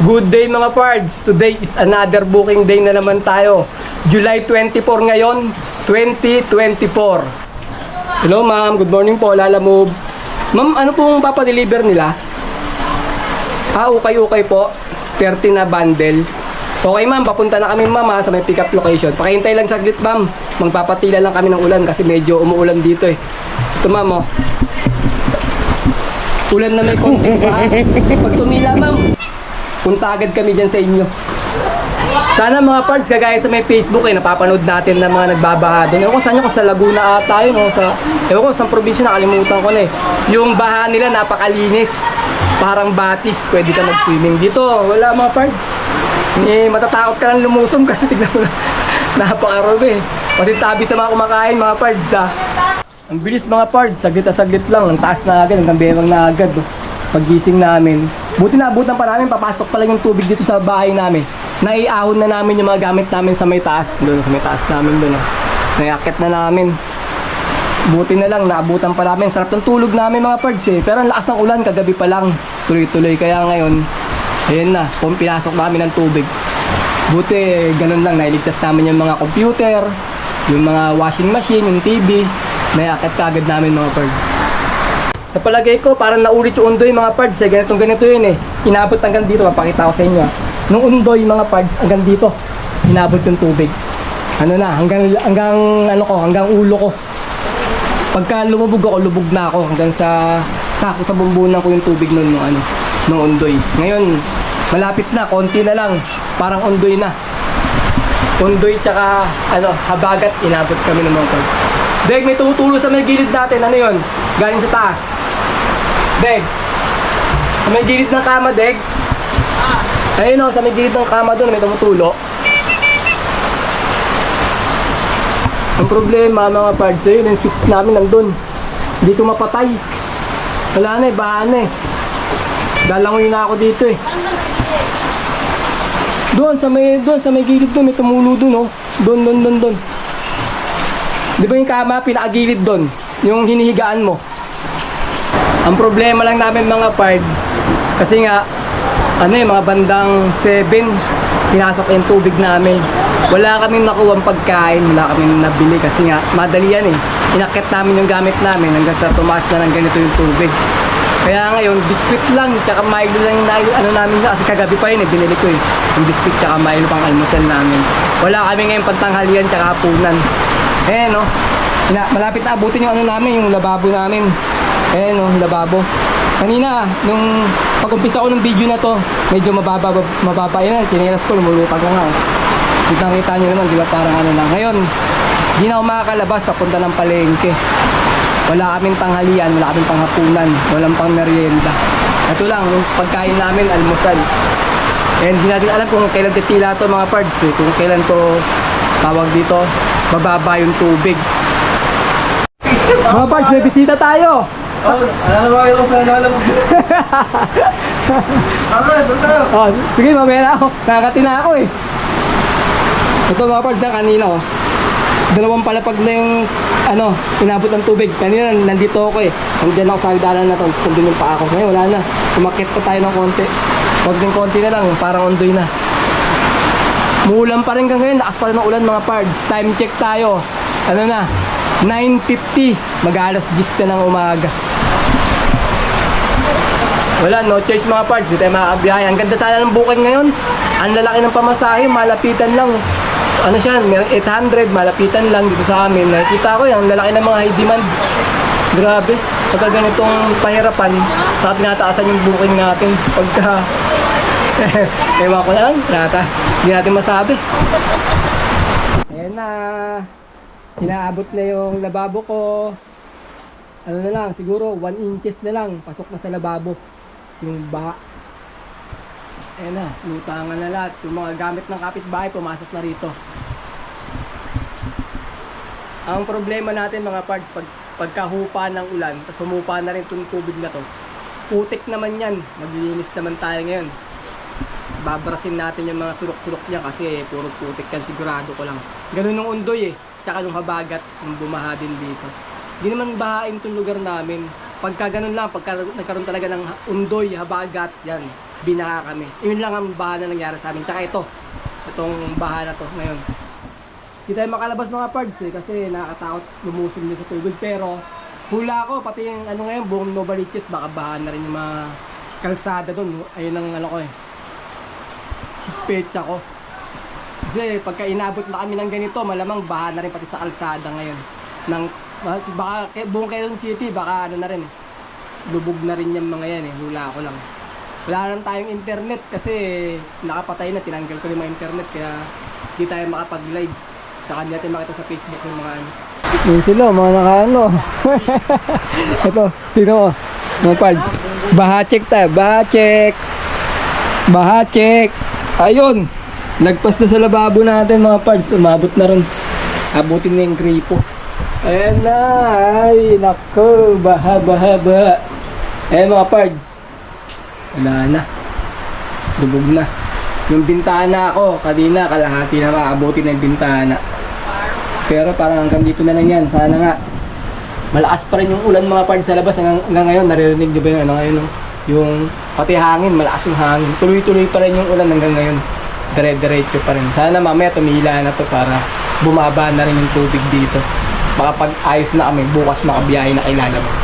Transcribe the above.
Good day mga pards, today is another booking day na naman tayo. July 24 ngayon, 2024. Hello ma'am, good morning po, Lala Move. Ma'am, ano pong papadeliver nila? Okay po, 30 na bundle. Okay ma'am, papunta na kami ma'am sa may pick up location. Pakihintay lang saglit ma'am, magpapatila lang kami ng ulan kasi medyo umuulan dito eh. Ito ma'am oh. Ulan na may konting pa. Pag tumila ma'am, punta agad kami dyan sa inyo. Sana mga pards, kagaya sa may Facebook napapanood natin na mga nagbabaha doon. Ewan ko saan yun, kung sa Laguna ata yun, ewan ko, sa probinsya nakalimutan ko na eh. Yung baha nila napakalinis, parang batis, pwede ka mag-swimming. Dito, wala mga pards. Matatakot ka lang lumusong kasi tignan mo na, napakarami eh. Kasi tabi sa mga kumakain mga pards ha. Ang bilis mga pards, saglit lang, ang taas na agad, hanggang bewang na agad. Paggising namin, buti na abutan pa namin, papasok pa lang yung tubig dito sa bahay namin. Naiahon na namin yung mga gamit namin sa may taas. Doon sa may taas namin doon. Naiakit na namin. Buti na lang, naabutan pa namin. Sarap ng tulog namin mga pards eh. Pero ang lakas ng ulan, kagabi pa lang. Tuloy-tuloy, kaya ngayon, ayun na, kung pinasok namin ng tubig. Buti, ganun lang, nailigtas namin yung mga computer, yung mga washing machine, yung TV. Naiakit kagad namin mga pards. Sa palagay ko, parang naulit yung undoy mga pards eh. Ganito yun eh. Inabot hanggang dito, mapakita ko sa inyo. Nung undoy mga pards, hanggang dito, inabot yung tubig. Ano na, hanggang ulo ko. Pagka lumubog ako, lubog na ako. Hanggang sa sako sa bumbunan ko yung tubig nun, nung undoy. Ngayon, malapit na, konti na lang. Parang undoy na. Undoy tsaka, habagat, inabot kami ng mga pards. Deg, may tumutulo sa may gilid natin. Ano yun? Galing sa taas. Deg, sa may gilid ng kama, Deg. Ayun o, sa may gilid ng kama doon, may tumutulo. Ang problema, mga pards, ayun, yung switch namin nandun. Hindi ko mapatay. Wala na eh, bahan na eh. Dalangoy na ako dito eh. Doon, sa may gilid doon, may tumulo doon, oh. Doon. Di ba yung kama, pinakagilid doon? Yung hinihigaan mo. Ang problema lang namin mga pards, kasi nga, mga bandang 7, pinasok yung tubig namin. Wala kaming nakuwang pagkain, wala kaming nabili kasi nga, madali yan eh. Inakit namin yung gamit namin hanggang sa tumaas na ng ganito yung tubig. Kaya ngayon, biskuit lang, tsaka Milo lang yung namin, kasi kagabi pa yun eh, binili ko eh. Yung biskuit tsaka Milo pang almusal namin. Wala kami ngayon pantanghalian tsaka hapunan. No? Malapit na abutin yung yung lababo namin. Lababo. Kanina, nung pag-umpisa ko ng video na to, medyo mababa yan. Tinilas ko, lumulutag na nga. Kita nyo naman, di ba parang lang. Ngayon, di na ako makakalabas, papunta ng palengke. Wala kaming tanghalian, wala kaming panghapunan, walang pang merienda. Ito lang, yung pagkain namin, almusal. And di natin alam kung kailan titila to mga pards eh. Kung kailan to tawag dito, bababa yung tubig. Mga pards, may bisita tayo. Nananawagan ako sa nalalamog. Doon tayo. Sige, mamaya na ako. Nakakati na ako eh. Ito mga pards, kanina dalawang palapag na yung inabot ng tubig. Kanina nandito ako eh. Nandiyan ako sa hagdanan na to. Nandun yung paa ko. Ngayon wala na. Sumakit pa tayo ng konti. Huwag din konti na lang. Parang undoy na. Muulan pa rin ngayon. Lakas pa rin ng ulan mga pards. Time check tayo. 9:50. Mag-alas 10 na ng umaga. Wala, no choice mga pards. Di tayo makakabiyahe. Ang ganda sana ng booking ngayon. Ang lalaki ng pamasahe. Malapitan lang. Meron 800. Malapitan lang dito sa amin. Nakikita ko yan. Ang lalaki ng mga high demand. Grabe. Pagka ganitong pahirapan, sa tinataasan yung booking natin. Pagka ewan ko na lang. Hindi natin masabi. Ayan na. Inaabot na yung lababo ko. Siguro 1 inches na lang. Pasok na sa lababo. Yung baha. Ayan na, lutangan na lahat. Yung mga gamit ng kapitbahay, pumasok na rito. Ang problema natin mga pards, pagkahupa ng ulan, tapos humupa na rin itong tubig na to, putik naman yan. Maglilinis naman tayo ngayon. Babarasin natin yung mga sulok-sulok niya kasi puro putik yan, sigurado ko lang. Ganun nung undoy eh. Tsaka nung habagat, nung bumaha din dito. Hindi naman bahain itong lugar namin. Pagka ganun lang, pagka nagkaroon talaga ng undoy, habagat, yan. binaha kami. Yun lang ang baha na nangyari sa amin. Tsaka itong baha na to ngayon. Hindi tayo makalabas mga pards eh, kasi nakakatakot lumusong din sa tubig. Pero hula ko, pati yung ano ngayon, buong Novaliches, baka baha na rin yung mga kalsada doon. Ayun ang ano ko eh, suspecha ko. Kasi pagka inabot na kami ng ganito, malamang baha na rin pati sa kalsada ngayon. Baka buong Quezon City, baka ano na rin, lubog na rin yung mga yan eh, hula ko lang. Wala lang tayong internet kasi nakapatay na, tinanggal ko yung mga internet kaya hindi tayo makapag-live. Saka hindi natin makita sa Facebook yung mga ano. Yun sila, mga nakaano. Ito, sino ko? Mga pads. Baha check tayo, baha check. Baha check. Ayun, lagpas na sa lababo natin mga pads. Umabot na rin. Abutin na yung gripo. Ayan na. Ay, nako. Baha. Ayan mga pads. Wala na. Lubog na. Yung bintana ko, kanina kalahati na maabutin na yung bintana. Pero parang hanggang dito na lang yan. Sana nga. Malakas pa rin yung ulan mga pads sa labas. Hanggang ngayon, naririnig nyo ba yung ano ngayon? Yung pati hangin, malakas yung hangin. Tuloy-tuloy pa rin yung ulan hanggang ngayon. Dire-diretso pa rin. Sana mamaya tumila na to para bumaba na rin yung tubig dito. Baka pag ayos na kami, bukas makabiyahe na kay Lalabang.